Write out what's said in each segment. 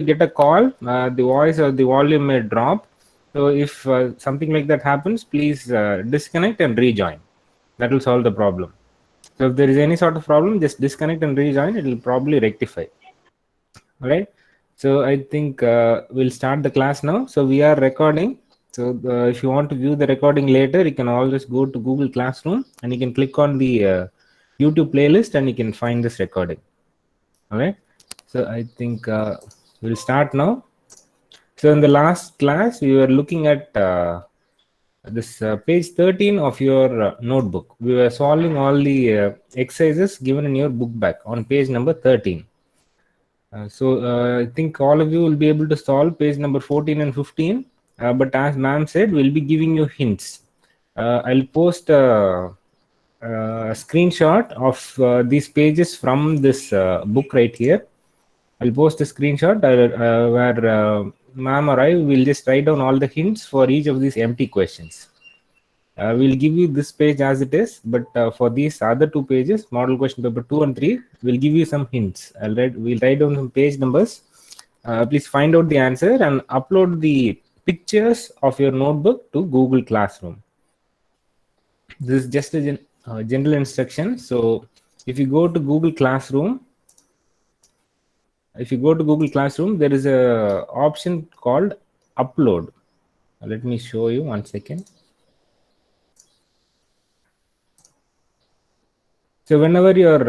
get a call, the voice or the volume may drop. So if something like that happens, please disconnect and rejoin. That will solve the problem. So if there is any sort of problem, just disconnect and rejoin. It will probably rectify. All right. So I think we'll start the class now. So we are recording. So if you want to view the recording later, you can always go to Google Classroom and you can click on the YouTube playlist and you can find this recording. All right. So I think we'll start now. So in the last class, we were looking at this page 13 of your notebook. We were solving all the exercises given in your book back on page number 13. I think all of you will be able to solve page number 14 and 15. But as ma'am said, we'll be giving you hints. I'll post a screenshot of these pages from this book right here. I'll post a screenshot where ma'am or I will just write down all the hints for each of these empty questions. We'll give you this page as it is, but for these other two pages, model question paper 2 and 3, we'll give you some hints. We'll write down some page numbers. Please find out the answer and upload the pictures of your notebook to Google Classroom. This is just a general instruction. So if you go to Google Classroom, there is a option called upload. Let me show you 1 second. So whenever you're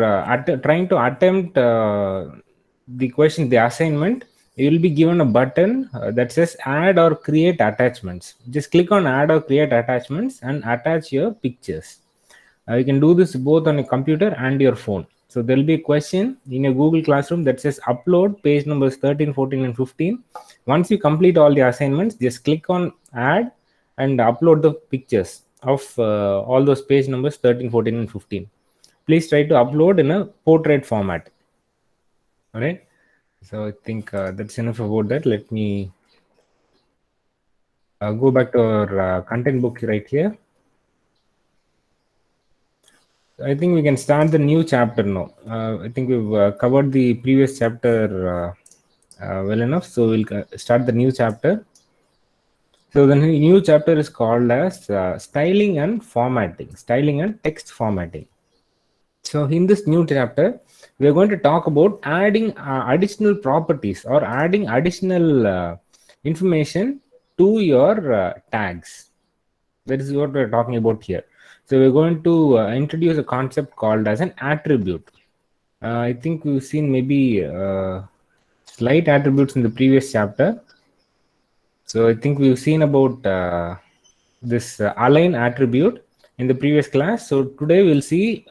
trying to attempt the question, the assignment, you will be given a button that says add or create attachments. Just click on add or create attachments and attach your pictures. You can do this both on a computer and your phone. So there will be a question in your Google Classroom that says upload page numbers 13, 14 and 15. Once you complete all the assignments, just click on add and upload the pictures of all those page numbers 13, 14 and 15. Please try to upload in a portrait format. All right. So I think that's enough about that. Let me go back to our content book right here. I think we can start the new chapter now. I think we've covered the previous chapter well enough. So we'll start the new chapter. So the new chapter is called as styling and formatting, styling and text formatting. So in this new chapter, we are going to talk about adding additional properties or adding additional information to your tags. That is what we're talking about here. So we're going to introduce a concept called as an attribute. I think we've seen maybe slight attributes in the previous chapter. So I think we've seen about this align attribute in the previous class. So today we'll see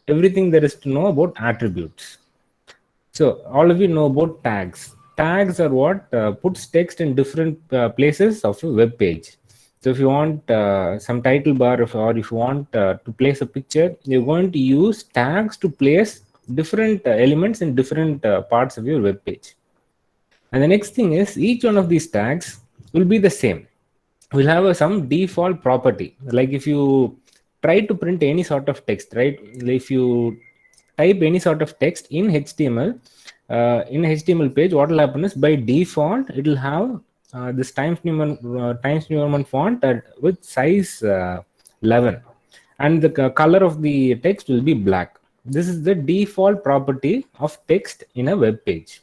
everything there is to know about attributes. So all of you know about tags. Tags are what puts text in different places of a web page. So if you want some title bar or if you want to place a picture, you're going to use tags to place different elements in different parts of your web page. And the next thing is each one of these tags will be the same. We'll have some default property. Like if you try to print any sort of text, right? If you type any sort of text in HTML, in a HTML page, what will happen is by default, it will have this Times New Roman font with size 11. And the color of the text will be black. This is the default property of text in a web page.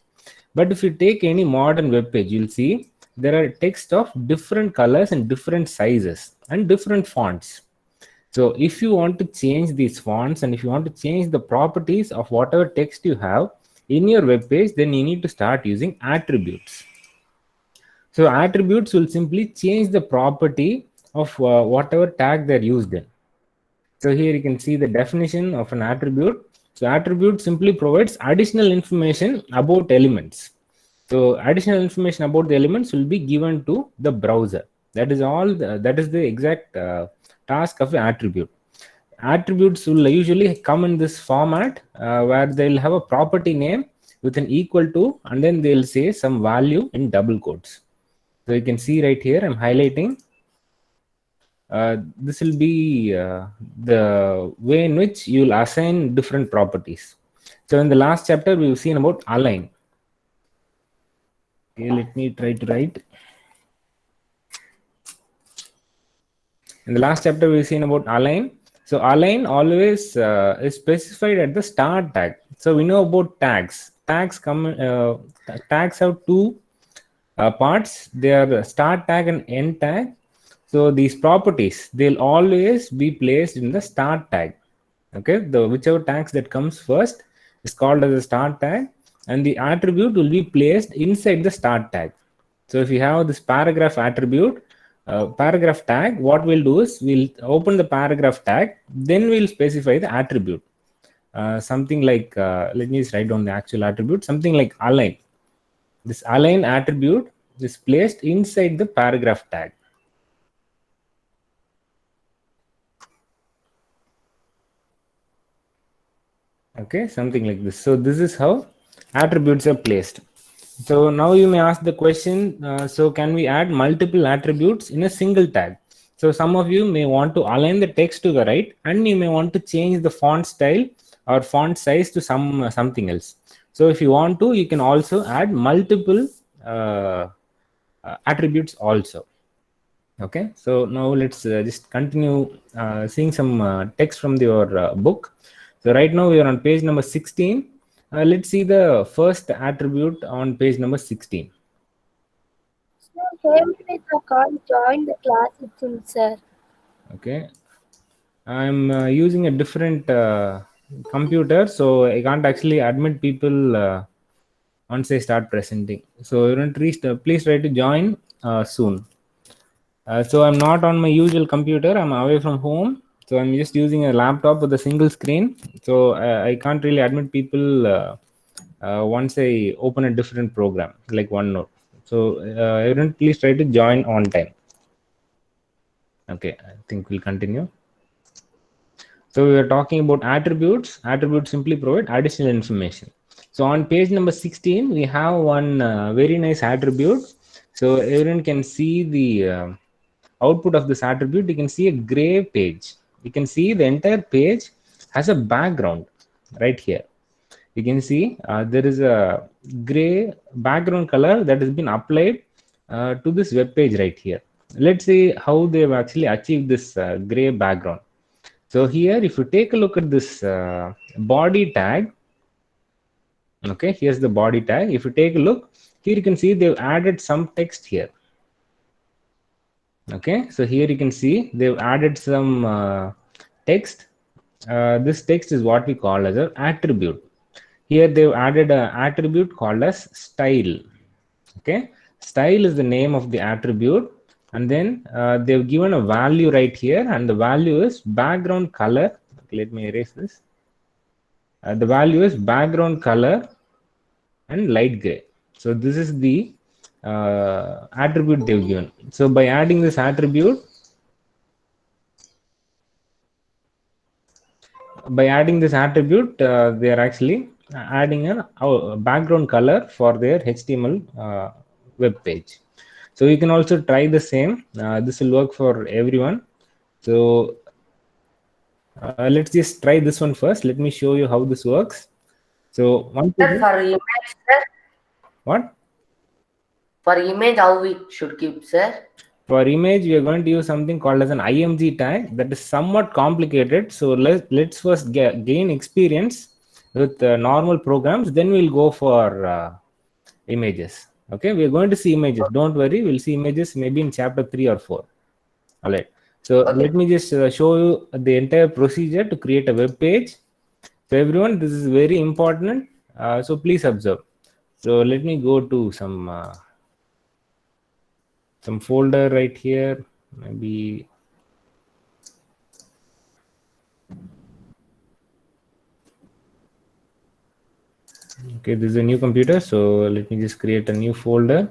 But if you take any modern web page, you'll see there are text of different colors and different sizes and different fonts. So if you want to change these fonts and if you want to change the properties of whatever text you have in your web page, then you need to start using attributes. So attributes will simply change the property of whatever tag they're used in. So here you can see the definition of an attribute. So attribute simply provides additional information about elements. So additional information about the elements will be given to the browser. That is all. That is the exact task of an attribute. Attributes will usually come in this format where they'll have a property name with an equal to, and then they'll say some value in double quotes. So you can see right here, I'm highlighting. This will be the way in which you'll assign different properties. So in the last chapter, we've seen about align. Okay, let me try to write. In the last chapter, we've seen about align. So align always is specified at the start tag. So we know about tags. Tags have two parts. They are the start tag and end tag. So these properties, they'll always be placed in the start tag. Okay, the whichever tags that comes first is called as a start tag, and the attribute will be placed inside the start tag. So if you have this paragraph attribute, paragraph tag, what we'll do is we'll open the paragraph tag, then we'll specify the attribute. Something like, let me just write down the actual attribute, something like align. This align attribute is placed inside the paragraph tag. Okay, something like this. So this is how attributes are placed. So now you may ask the question, so can we add multiple attributes in a single tag? So some of you may want to align the text to the right, and you may want to change the font style or font size to something else. So if you want to, you can also add multiple attributes also. Okay, so now let's just continue seeing some text from your book. So right now we are on page number 16. Let's see the first attribute on page number 16. So, I can't join the class itself, sir. Okay, I'm using a different computer, so I can't actually admit people once I start presenting. So you don't reach please try to join soon. So I'm not on my usual computer. I'm away from home. So I'm just using a laptop with a single screen. So I can't really admit people once I open a different program like OneNote. So everyone, please try to join on time. Okay, I think we'll continue. So we are talking about attributes. Attributes simply provide additional information. So on page number 16, we have one very nice attribute. So everyone can see the output of this attribute. You can see a gray page. You can see the entire page has a background right here. You can see there is a gray background color that has been applied to this web page right here. Let's see how they've actually achieved this gray background. So here, if you take a look at this body tag, okay, here's the body tag. If you take a look, here you can see they've added some text here. Okay, so here you can see they've added some text. This text is what we call as an attribute. Here they've added an attribute called as style. Okay, style is the name of the attribute, and then they've given a value right here, and the value is background color. Okay, let me erase this. The value is background color and light gray. So this is the attribute they've given. So by adding this attribute, they are actually adding a background color for their HTML web page. So you can also try the same. This will work for everyone. So let's just try this one first. Let me show you how this works. So once Sir, for image, sir, what? for image, how we should keep, sir? For image, we are going to use something called as an IMG tag. That is somewhat complicated. So let's first gain experience with normal programs. Then we'll go for images. Okay, we are going to see images. Don't worry, we'll see images maybe in chapter 3 or 4. All right. So Okay. let me just show you the entire procedure to create a web page. So everyone, this is very important. So please observe. So let me go to some folder right here. Maybe okay, this is a new computer. So let me just create a new folder.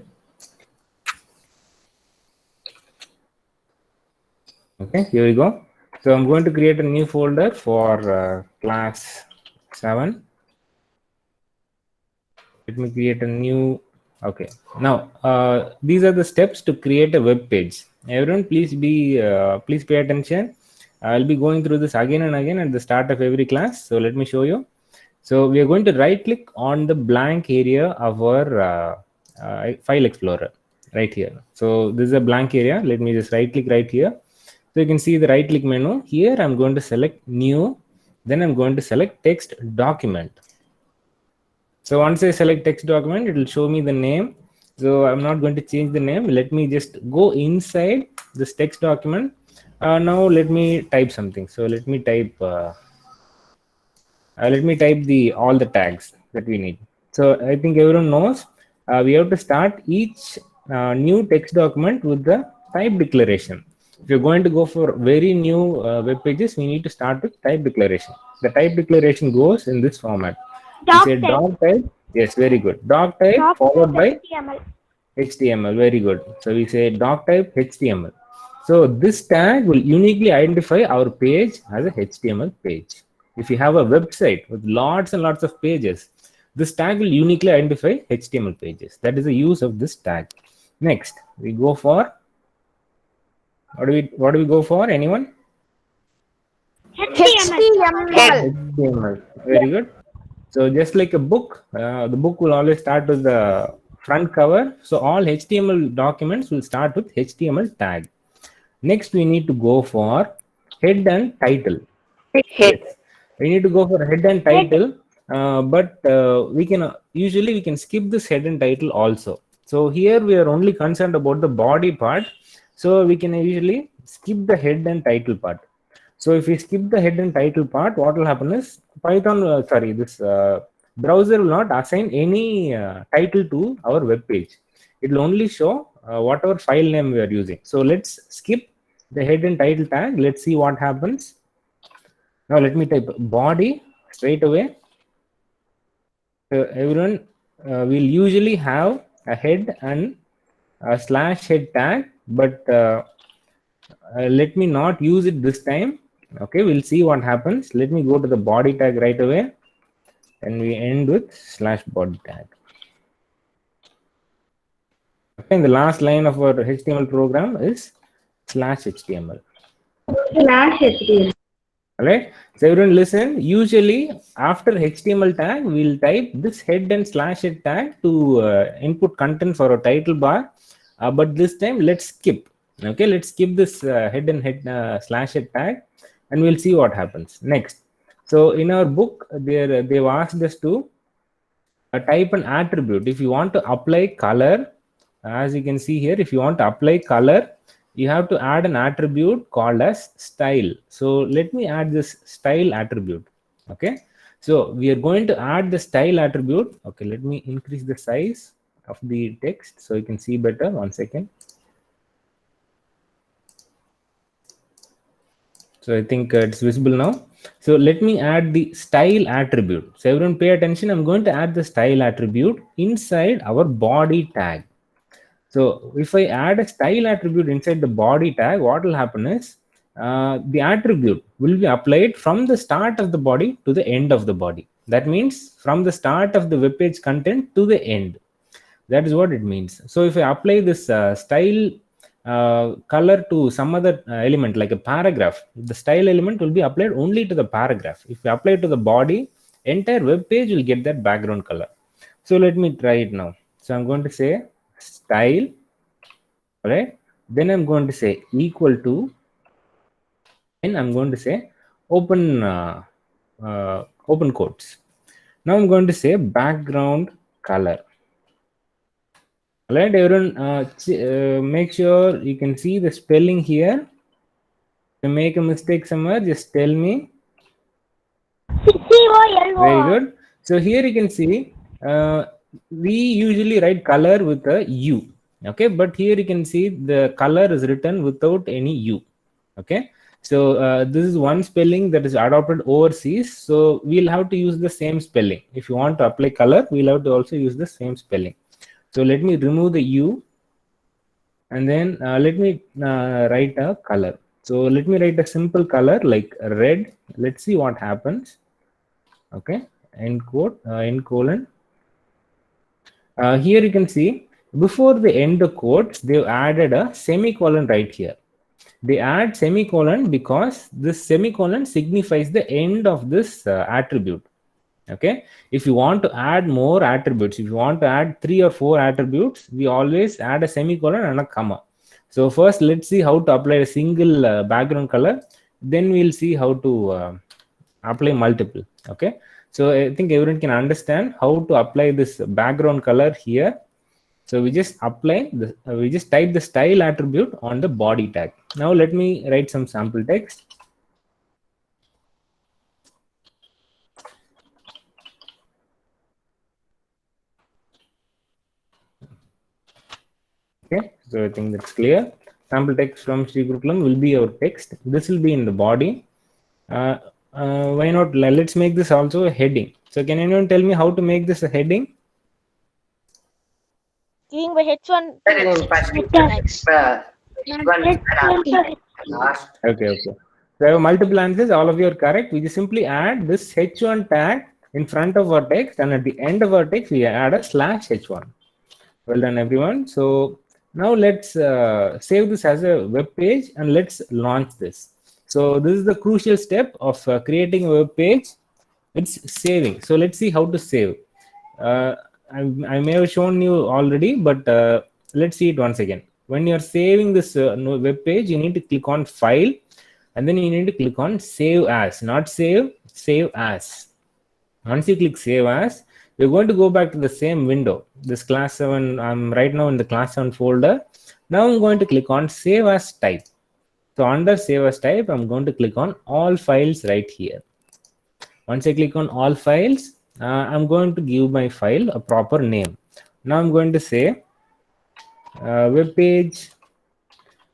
Okay, here we go. So I'm going to create a new folder for class 7. Let me create a new. Okay, now these are the steps to create a web page. Everyone, please pay attention. I'll be going through this again and again at the start of every class. So let me show you. So we are going to right click on the blank area of our file explorer right here. So this is a blank area. Let me just right click right here. So you can see the right click menu here. I'm going to select new, then I'm going to select text document. So once I select text document, it will show me the name. So I'm not going to change the name. Let me just go inside this text document. Now let me type something. So let me type the all the tags that we need. So I think everyone knows we have to start each new text document with the type declaration. If you're going to go for very new web pages, we need to start with type declaration. The type declaration goes in this format. You say doc type. Yes, very good. Doc type followed by HTML. Very good. So we say doc type HTML. So this tag will uniquely identify our page as a HTML page. If you have a website with lots and lots of pages, this tag will uniquely identify HTML pages. That is the use of this tag. Next, we go for what do we go for? Anyone? HTML. Very good. So just like a book, the book will always start with the front cover. So all HTML documents will start with HTML tag. Next, we need to go for head and title. Yes. We need to go for head and title, but we can skip this head and title also. So here we are only concerned about the body part. So we can usually skip the head and title part. So if we skip the head and title part, what will happen is this browser will not assign any title to our web page. It will only show whatever file name we are using. So let's skip the head and title tag. Let's see what happens. Now let me type body straight away. So everyone will usually have a head and a slash head tag, but let me not use it this time. Okay, we'll see what happens. Let me go to the body tag right away, and we end with slash body tag. Okay, and the last line of our HTML program is slash HTML. Slash HTML. All right. So everyone listen. Usually after HTML tag, we'll type this head and slash head tag to input content for a title bar. But this time let's skip. Okay, let's skip this head and slash head tag, and we'll see what happens next. So in our book, they've asked us to type an attribute. If you want to apply color, as you can see here, if you want to apply color, you have to add an attribute called as style. So let me add this style attribute. Okay, so we are going to add the style attribute. Okay, let me increase the size of the text so you can see better. 1 second. So I think it's visible now. So let me add the style attribute. So everyone pay attention. I'm going to add the style attribute inside our body tag. So if I add a style attribute inside the body tag, what will happen is the attribute will be applied from the start of the body to the end of the body. That means from the start of the web page content to the end. That is what it means. So if I apply this style color to some other element like a paragraph, the style element will be applied only to the paragraph. If you apply it to the body, entire web page will get that background color. So let me try it now. So I'm going to say style, all right, then I'm going to say equal to, and I'm going to say open quotes. Now I'm going to say background color. All right, everyone, make sure you can see the spelling here. If you make a mistake somewhere, just tell me. Very good. So here you can see we usually write color with a U. Okay, but here you can see the color is written without any U. Okay, so this is one spelling that is adopted overseas. So we'll have to use the same spelling. If you want to apply color, we'll have to also use the same spelling. So let me remove the U, and then let me write a color. So let me write a simple color like red. Let's see what happens. Okay, end quote, end colon. Here you can see before the end of quotes, they've added a semicolon right here. They add semicolon because this semicolon signifies the end of this attribute. Okay, if you want to add more attributes, if you want to add 3 or 4 attributes, we always add a semicolon and a comma. So first let's see how to apply a single background color, then we'll see how to apply multiple. Okay, so I think everyone can understand how to apply this background color here. So we just apply the we just type the style attribute on the body tag. Now let me write some sample text. Okay, so I think that's clear. Sample text from Sri Gurukulam will be our text. This will be in the body. Why not? Let's make this also a heading. So can anyone tell me how to make this a heading? Giving the H1 Sir, in first next. last. Okay. So I have multiple answers. All of you are correct. We just simply add this H1 tag in front of our text, and at the end of our text, we add a /H1. Well done, everyone. So now let's save this as a web page and let's launch this. So this is the crucial step of creating a web page. It's saving. So let's see how to save. I may have shown you already, but let's see it once again. When you're saving this web page, you need to click on File, and then you need to click on Save As, not Save, Save As. Once you click Save As, you're going to go back to the same window. This class 7, I'm right now in the class 7 folder. Now I'm going to click on Save As Type. So under Save As Type, I'm going to click on All Files right here. Once I click on All Files, I'm going to give my file a proper name. Now I'm going to say web page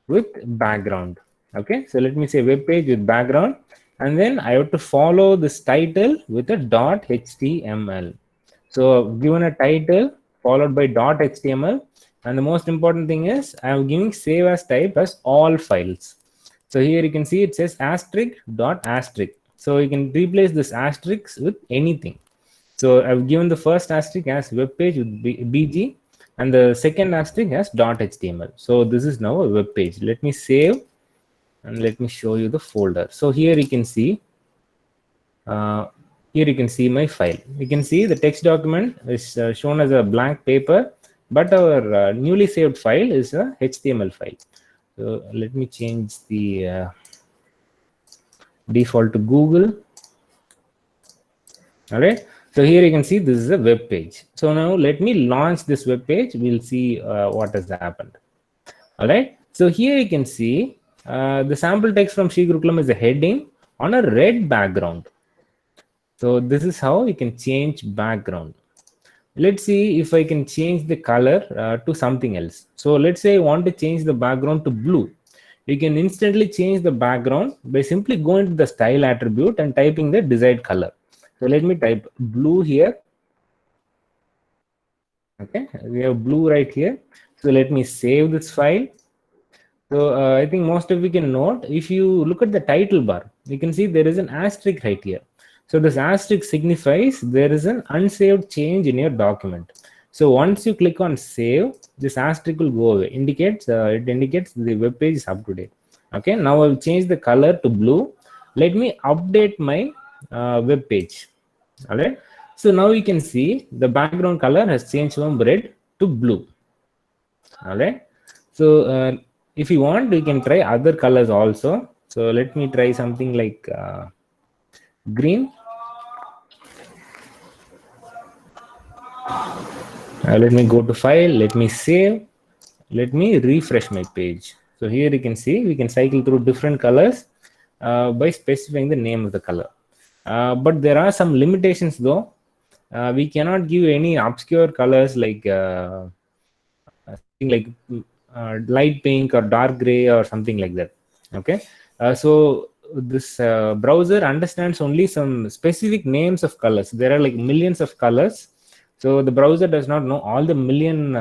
with background. Okay, so let me say web page with background, and then I have to follow this title with a .html. So given a title followed by .html, and the most important thing is I am giving save as type as all files. So here you can see it says asterisk dot asterisk. So you can replace this asterisk with anything. So I've given the first asterisk as web page with bg, and the second asterisk as .html. So this is now a web page. Let me save and let me show you the folder. So here you can see my file. You can see the text document is shown as a blank paper, but our newly saved file is a HTML file. So let me change the default to Google. All right. So here you can see this is a web page. So now let me launch this web page. We'll see what has happened. All right. So here you can see the sample text from Sri Gurukulam is a heading on a red background. So this is how you can change background. Let's see if I can change the color to something else. So let's say I want to change the background to blue. You can instantly change the background by simply going to the style attribute and typing the desired color. So let me type blue here. Okay, we have blue right here. So let me save this file. So I think most of you can note, if you look at the title bar, you can see there is an asterisk right here. So this asterisk signifies there is an unsaved change in your document. So once you click on save, this asterisk will go away. It indicates the web page is up to date. Okay, now I'll change the color to blue. Let me update my web page. All right. So now you can see the background color has changed from red to blue. All right. So if you want, you can try other colors also. So let me try something like green. Let me go to file. Let me save. Let me refresh my page. So here you can see we can cycle through different colors by specifying the name of the color. But there are some limitations though. We cannot give any obscure colors like light pink or dark gray or something like that. Okay, so this browser understands only some specific names of colors. There are like millions of colors, so the browser does not know all the million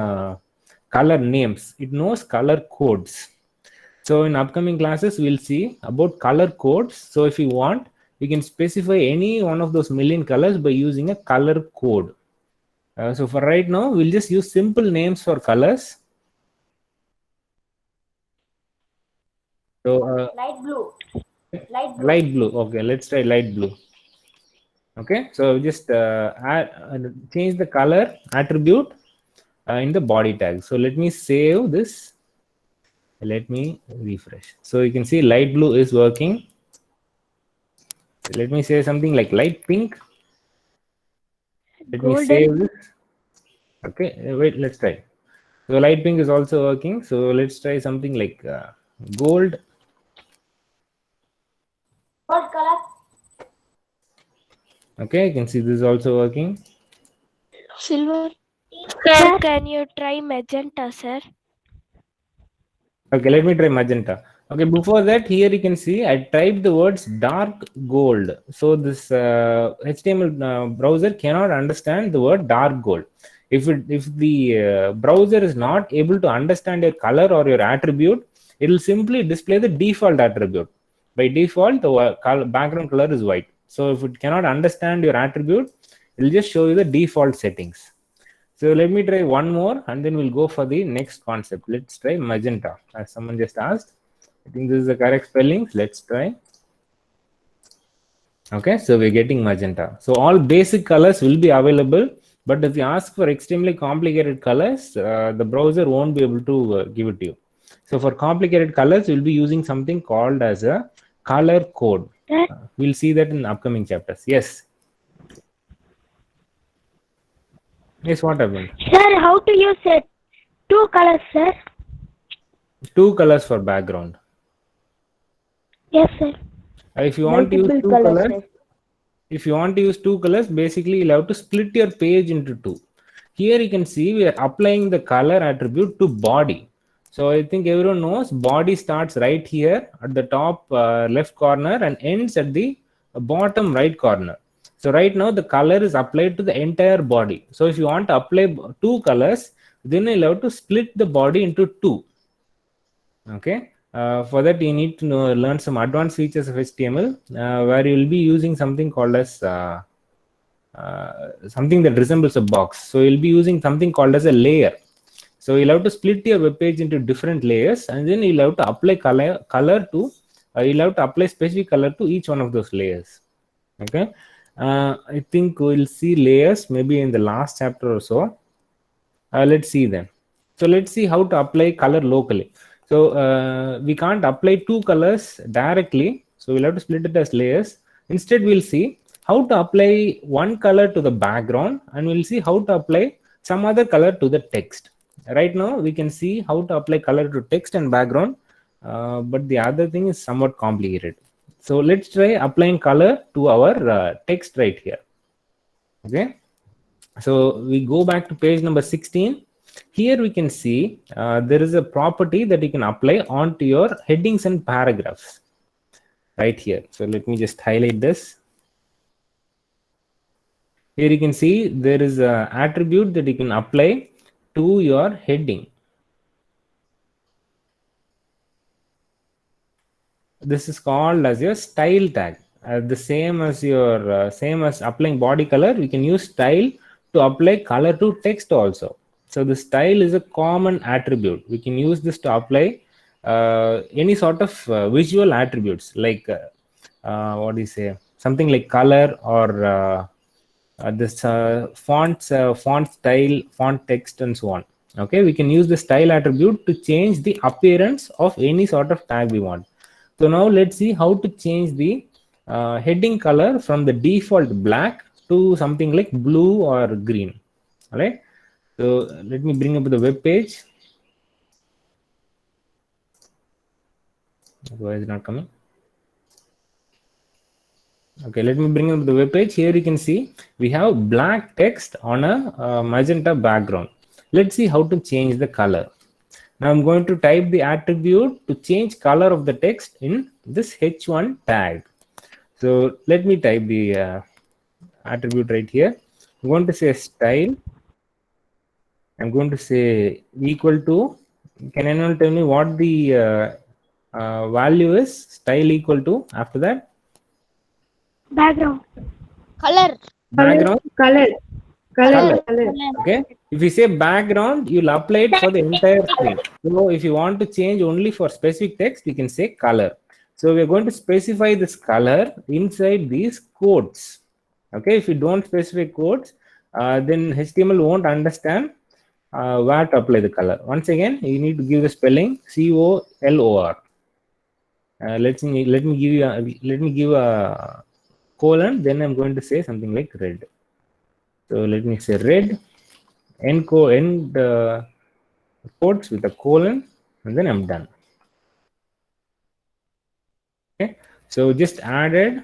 color names. It knows color codes. So in upcoming classes we'll see about color codes. So if you want, you can specify any one of those million colors by using a color code. So for right now, we'll just use simple names for colors. So Light blue. light blue. Okay, let's try light blue. Okay, so just change the color attribute in the body tag. So let me save this. Let me refresh. So you can see light blue is working. Let me say something like light pink. Let me save Golden. this. Okay, wait, let's try. So light pink is also working. So let's try something like gold. What color? Okay, you can see this is also working. Silver. Sir, can you try magenta, sir? Okay, let me try magenta. Okay, before that, here you can see I typed the words dark gold. So this HTML browser cannot understand the word dark gold. If the browser is not able to understand your color or your attribute, it will simply display the default attribute. By default, the background color is white. So if it cannot understand your attribute, it will just show you the default settings. So let me try one more and then we'll go for the next concept. Let's try magenta, as someone just asked. I think this is the correct spelling. Let's try. Okay, so we're getting magenta. So all basic colors will be available, but if you ask for extremely complicated colors, the browser won't be able to give it to you. So for complicated colors, we'll be using something called as a color code. We'll see that in upcoming chapters. Yes. Yes, what happened? Sir, how to use it? 2 colors, sir. 2 colors for background. Yes, sir. If you want to use 2 colors, if you want to use 2 colors, basically you'll have to split your page into 2. Here you can see we are applying the color attribute to body. So I think everyone knows body starts right here at the top left corner and ends at the bottom right corner. So right now the color is applied to the entire body. So if you want to apply 2 colors, then you'll have to split the body into 2. Okay. For that you need to learn some advanced features of HTML where you will be using something called as something that resembles a box. So you'll be using something called as a layer. So you'll have to split your web page into different layers and then you'll have to apply color to you'll have to apply specific color to each one of those layers. Okay. I think we'll see layers maybe in the last chapter or so. Let's see then. So let's see how to apply color locally. So we can't apply 2 colors directly. So we'll have to split it as layers. Instead, we'll see how to apply one color to the background and we'll see how to apply some other color to the text. Right now, we can see how to apply color to text and background, but the other thing is somewhat complicated. So let's try applying color to our text right here. Okay. So we go back to page number 16. Here we can see there is a property that you can apply onto your headings and paragraphs right here. So let me just highlight this. Here you can see there is an attribute that you can apply to your heading. This is called as your style tag. The same as your same as applying body color, we can use style to apply color to text also. So the style is a common attribute. We can use this to apply any sort of visual attributes like what do you say? Something like color or this font style, font text, and so on. Okay, we can use the style attribute to change the appearance of any sort of tag we want. So now let's see how to change the heading color from the default black to something like blue or green. All right. So let me bring up the web page. Why is it not coming? Okay, let me bring up the web page. Here you can see we have black text on a magenta background. Let's see how to change the color. Now I'm going to type the attribute to change color of the text in this h1 tag. So let me type the attribute right here. I'm going to say style. I'm going to say equal to. Can anyone tell me what the value is? Style equal to after that? Background. Color. Background. Color. Okay. If you say background, you'll apply it for the entire screen. So if you want to change only for specific text, you can say color. So we're going to specify this color inside these quotes. Okay, if you don't specify quotes, then HTML won't understand where to apply the color. Once again, you need to give the spelling COLOR. Let me give a colon. Then I'm going to say something like red. So let me say red. End quotes with a colon, and then I'm done. Okay, so I just added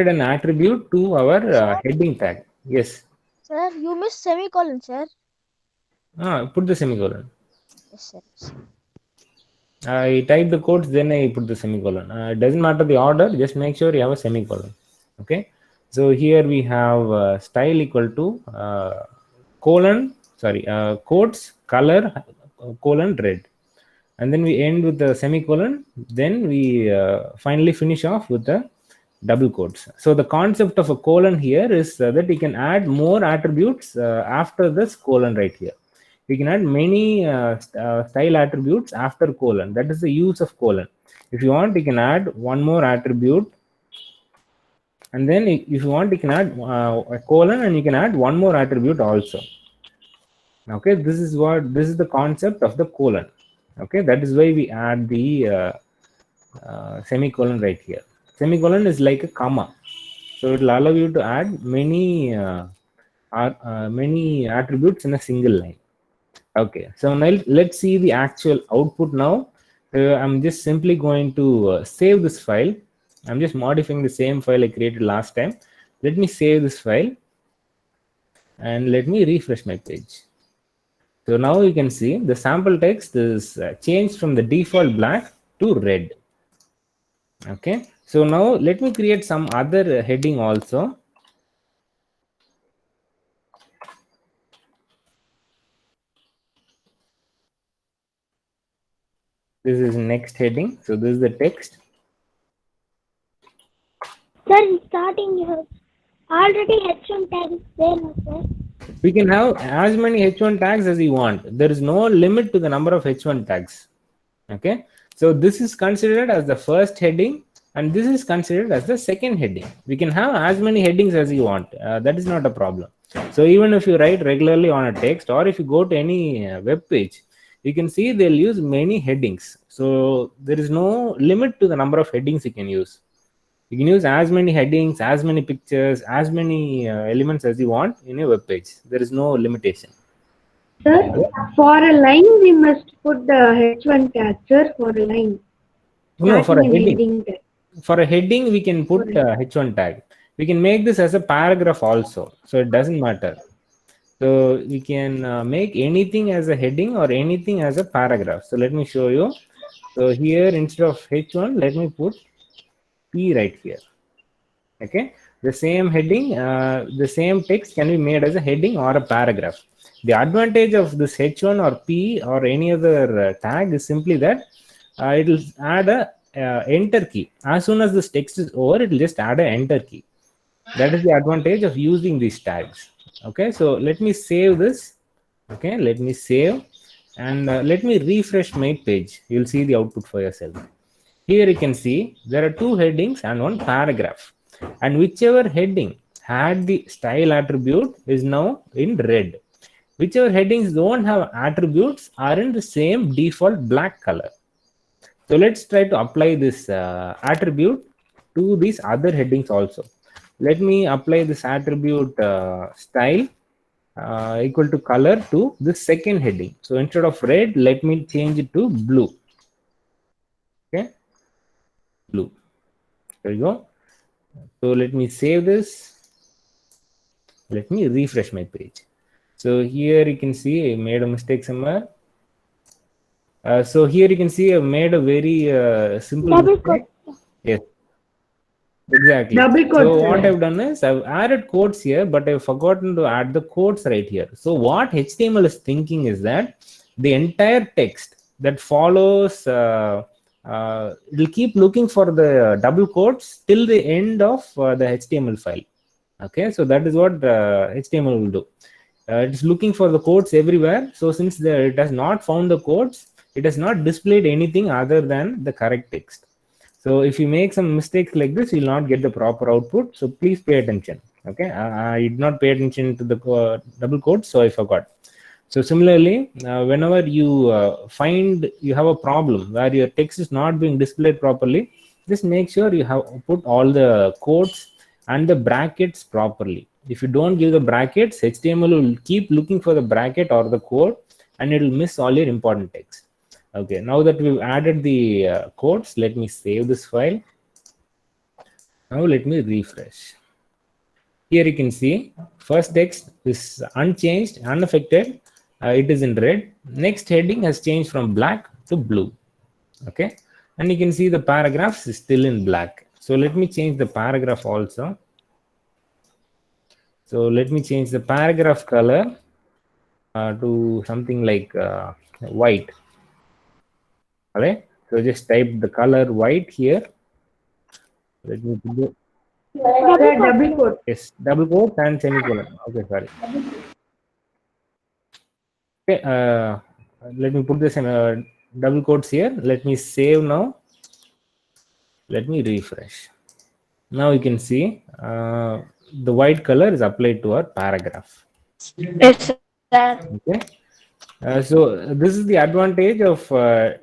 an attribute to our heading tag. Yes. Sir, you missed semicolon, sir. Put the semicolon. Yes, sir. I type the quotes, then I put the semicolon. It doesn't matter the order, just make sure you have a semicolon. Okay, so here we have style equal to quotes color colon red, and then we end with the semicolon. Then we finally finish off with the double quotes. So the concept of a colon here is that you can add more attributes after this colon right here. We can add many style attributes after colon. That is the use of colon. If you want, you can add one more attribute, and then if you want, you can add a colon, and you can add one more attribute also. Okay, this is the concept of the colon. Okay, that is why we add the semicolon right here. Semicolon is like a comma, so it will allow you to add many attributes in a single line. Okay, so now let's see the actual output now. I'm just simply going to save this file. I'm just modifying the same file I created last time. Let me save this file and let me refresh my page. So now you can see the sample text is changed from the default black to red. Okay, so now let me create some other heading also. This is next heading. So this is the text. Sir, starting here. Already H1 tag is there, no, sir? We can have as many H1 tags as you want. There is no limit to the number of H1 tags. Okay, so this is considered as the first heading, and this is considered as the second heading. We can have as many headings as you want. That is not a problem. So even if you write regularly on a text, or if you go to any web page, you can see they'll use many headings. So there is no limit to the number of headings you can use. You can use as many headings, as many pictures, as many elements as you want in a web page. There is no limitation. Sir, for a line, we must put the H1 tag, sir, for a line. No, for a Starting and heading. ending tag. For a heading, we can put H1 tag. We can make this as a paragraph also. So it doesn't matter. So we can make anything as a heading or anything as a paragraph. So let me show you. So here, instead of H1, let me put P right here. Okay, the same heading, the same text can be made as a heading or a paragraph. The advantage of this H1 or P or any other tag is simply that it will add a enter key. As soon as this text is over, it will just add an enter key. That is the advantage of using these tags. Okay, so let me save this. Okay, let me save, and let me refresh my page. You'll see the output for yourself. Here you can see there are two headings and one paragraph, and whichever heading had the style attribute is now in red. Whichever headings don't have attributes are in the same default black color. So let's try to apply this attribute to these other headings also. Let me apply this attribute style equal to color to the second heading. So instead of red, let me change it to blue. Okay, blue. There you go. So let me save this. Let me refresh my page. So here you can see I made a mistake somewhere. So here you can see I've made a very simple Double mistake. Yes, exactly. Double quotes, So sir. what I've done is I've added quotes here, but I've forgotten to add the quotes right here. So what HTML is thinking is that the entire text that follows, it will keep looking for the double quotes till the end of the HTML file. Okay, so that is what HTML will do. It is looking for the quotes everywhere. So since it has not found the quotes, it has not displayed anything other than the correct text. So if you make some mistakes like this, you'll not get the proper output. So please pay attention. Okay, I did not pay attention to the double quotes, so I forgot. So similarly, whenever you find you have a problem where your text is not being displayed properly, just make sure you have put all the quotes and the brackets properly. If you don't give the brackets, HTML will keep looking for the bracket or the quote, and it will miss all your important text. Okay, now that we've added the quotes, let me save this file. Now let me refresh. Here you can see first text is unchanged, unaffected. It is in red. Next heading has changed from black to blue. Okay, and you can see the paragraphs is still in black. So let me change the paragraph also. So let me change the paragraph color to something like white. All right. So just type the color white here. Let me put it. Double quote. Yes, double quote and semicolon. Okay, sorry. Okay, let me put this in double quotes here. Let me save now. Let me refresh. Now you can see the white color is applied to our paragraph. Yes, sir. Okay. So this is the advantage of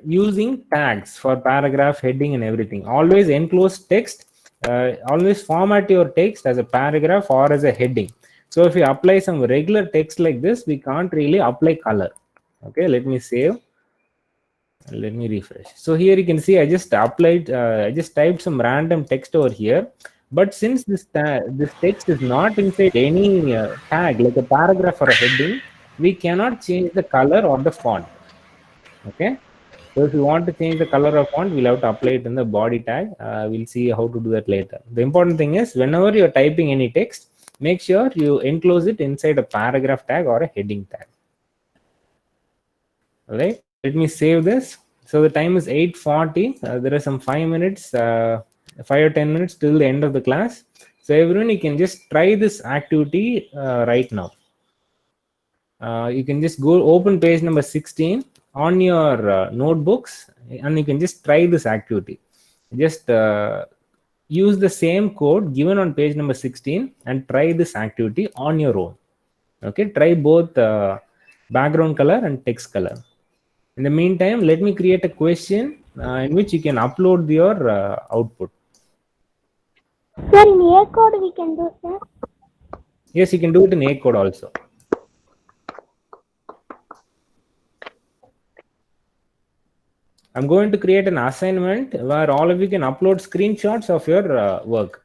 using tags for paragraph heading and everything. Always enclose text. Always format your text as a paragraph or as a heading. So if you apply some regular text like this, we can't really apply color. Okay, let me save. Let me refresh. So here you can see I just applied, I just typed some random text over here. But since this text is not inside any tag like a paragraph or a heading, we cannot change the color or the font. Okay. So if you want to change the color of font, we'll have to apply it in the body tag. We'll see how to do that later. The important thing is whenever you're typing any text, make sure you enclose it inside a paragraph tag or a heading tag. All right. Let me save this. So the time is 8:40. There are some 5 minutes, 5 or 10 minutes till the end of the class. So everyone, you can just try this activity right now. You can just go open page number 16 on your notebooks, and you can just try this activity. Just use the same code given on page number 16 and try this activity on your own. Okay, try both background color and text color. In the meantime, let me create a question in which you can upload your output. Sir, in A code we can do, sir. Yes, you can do it in A code also. I'm going to create an assignment where all of you can upload screenshots of your work.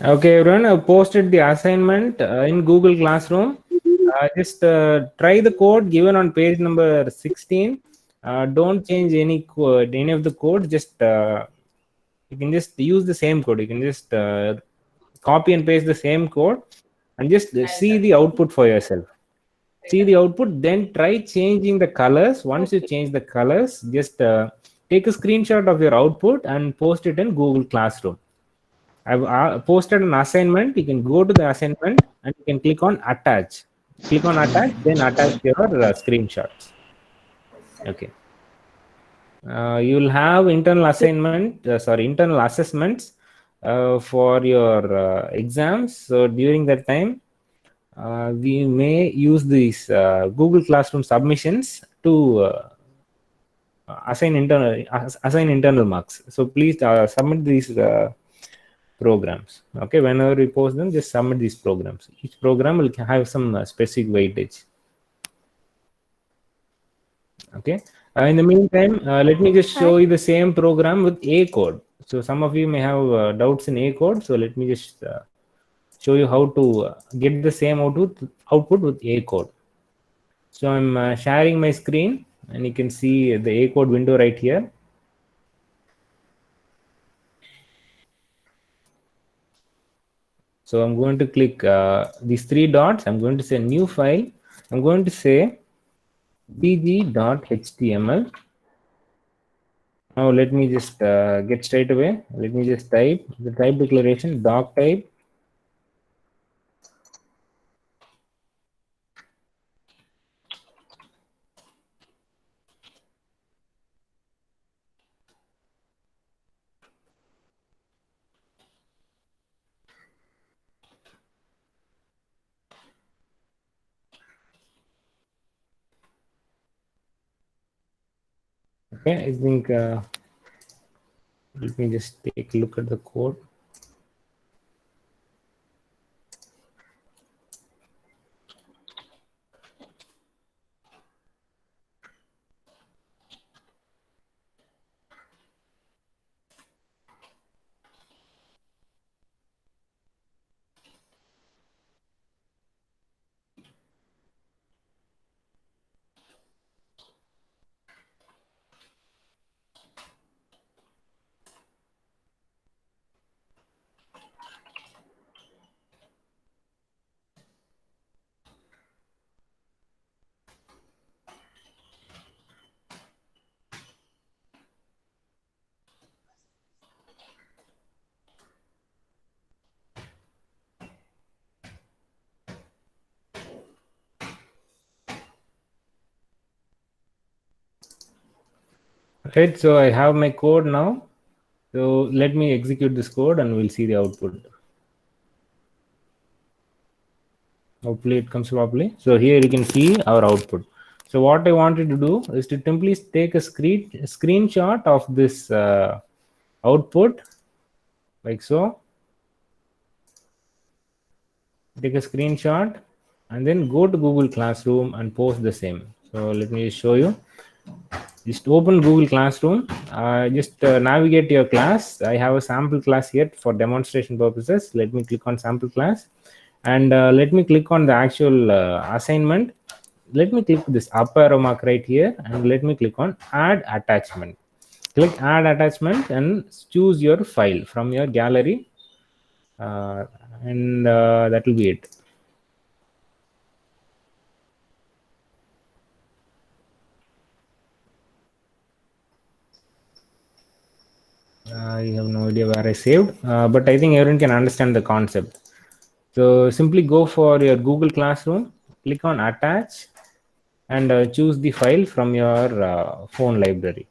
Okay, everyone, I posted the assignment in Google Classroom. Just try the code given on page number 16. Don't change any of the code. Just you can just use the same code. You can just copy and paste the same code and just see the output for yourself. See the output, then try changing the colors. Once you change the colors, just take a screenshot of your output and post it in Google Classroom. I've posted an assignment. You can go to the assignment and you can click on attach. Click on attach, then attach your screenshots. Okay. You'll have internal internal assessments for your exams. So during that time, we may use these Google Classroom submissions to assign internal marks. So please submit these programs. Okay, whenever we post them, just submit these programs. Each program will have some specific weightage. Okay. In the meantime, let me just show you the same program with A code. So some of you may have doubts in A code. So let me just show you how to get the same output with A code. So I'm sharing my screen and you can see the A code window right here. So I'm going to click these three dots. I'm going to say new file. I'm going to say pg.html. Now let me just get straight away. Let me just type the type declaration doc type. Okay, I think let me just take a look at the code. Right, so I have my code now. So let me execute this code and we'll see the output. Hopefully it comes properly. So here you can see our output. So what I wanted to do is to simply take a screenshot of this output like so. Take a screenshot and then go to Google Classroom and post the same. So let me show you. Just open Google Classroom. Just navigate your class. I have a sample class here for demonstration purposes. Let me click on sample class and let me click on the actual assignment. Let me click this up arrow mark right here and let me click on add attachment. Click add attachment and choose your file from your gallery and that will be it. I have no idea where I saved, but I think everyone can understand the concept. So simply go for your Google Classroom, click on attach and choose the file from your phone library.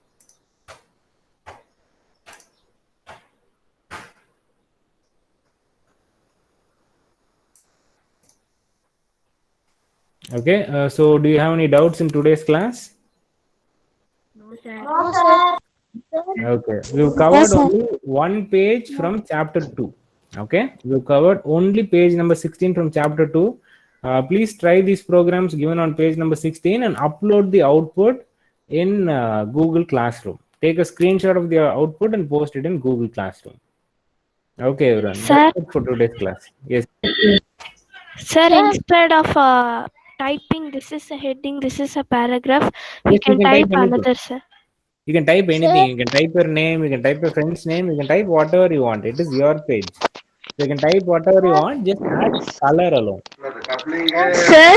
Okay, so do you have any doubts in today's class? No, sir. No, sir. Okay, we've covered only one page from chapter 2. Okay, we've covered only page number 16 from chapter 2. Please try these programs given on page number 16 and upload the output in Google Classroom. Take a screenshot of the output and post it in Google Classroom. Okay, everyone. Sir. That's it for today's class. Yes. Sir, Sir. instead of typing this is a heading, this is a paragraph, we Yes, you can can type type anything. another, sir. You can type anything. Sir. You can type your name. You can type your friend's name. You can type whatever you want. It is your page. So you can type whatever you want. Just add color alone. Sir,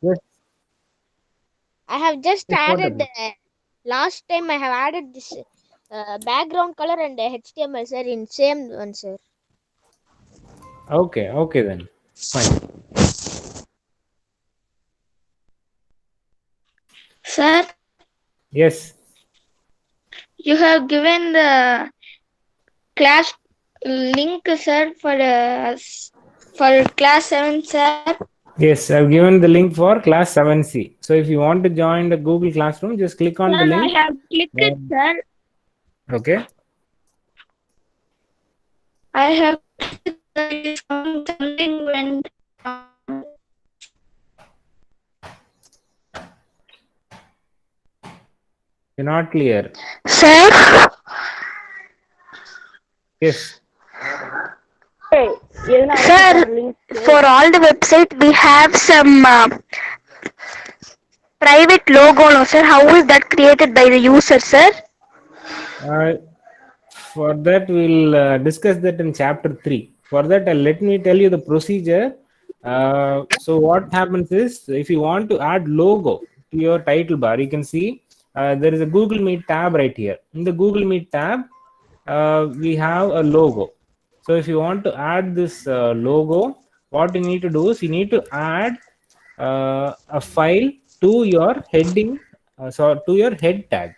Yes. I have just Yes, added. whatever. Last time I have added this background color and HTML, sir, in same one, sir. Okay. Okay then. Fine. Sir, Yes. you have given the class link, sir, for class 7, sir. Yes. I've given the link for class 7C. So if you want to join the Google Classroom, just click on the Sir, I link. have clicked it, sir. Okay. I have clicked it, something went wrong. You're not clear. Sir, Yes. sir, for all the website we have some private logo, no, sir. How is that created by the user, sir? For that, we'll discuss that in chapter 3. For that, let me tell you the procedure. So what happens is, if you want to add logo to your title bar, you can see there is a Google Meet tab right here. In the Google Meet tab, we have a logo. So if you want to add this logo, what you need to do is you need to add a file to your heading, so to your head tag.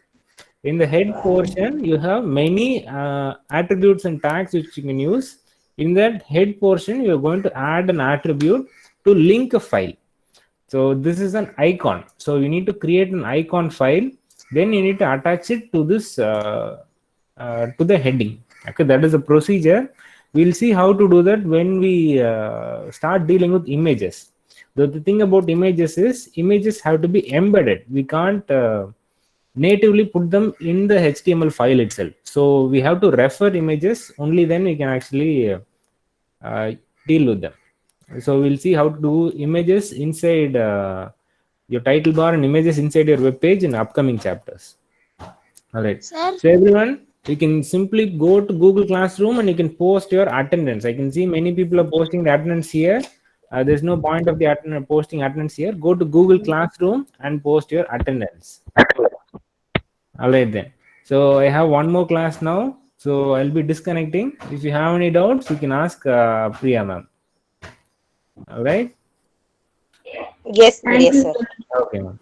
In the head portion, you have many attributes and tags which you can use. In that head portion, you are going to add an attribute to link a file. So this is an icon. So you need to create an icon file. Then you need to attach it to this to the heading. Okay, that is the procedure. We'll see how to do that when we start dealing with images. The thing about images is images have to be embedded. We can't natively put them in the HTML file itself. So we have to refer images, only then we can actually deal with them. So we'll see how to do images inside your title bar and images inside your web page in upcoming chapters. All right. Sir. So everyone, you can simply go to Google Classroom and you can post your attendance. I can see many people are posting the attendance here. There's no point of the posting attendance here. Go to Google Classroom and post your attendance. All right then. So I have one more class now. So I'll be disconnecting. If you have any doubts, you can ask Priya ma'am. All right. Yes, yes, sir. Okay, ma'am.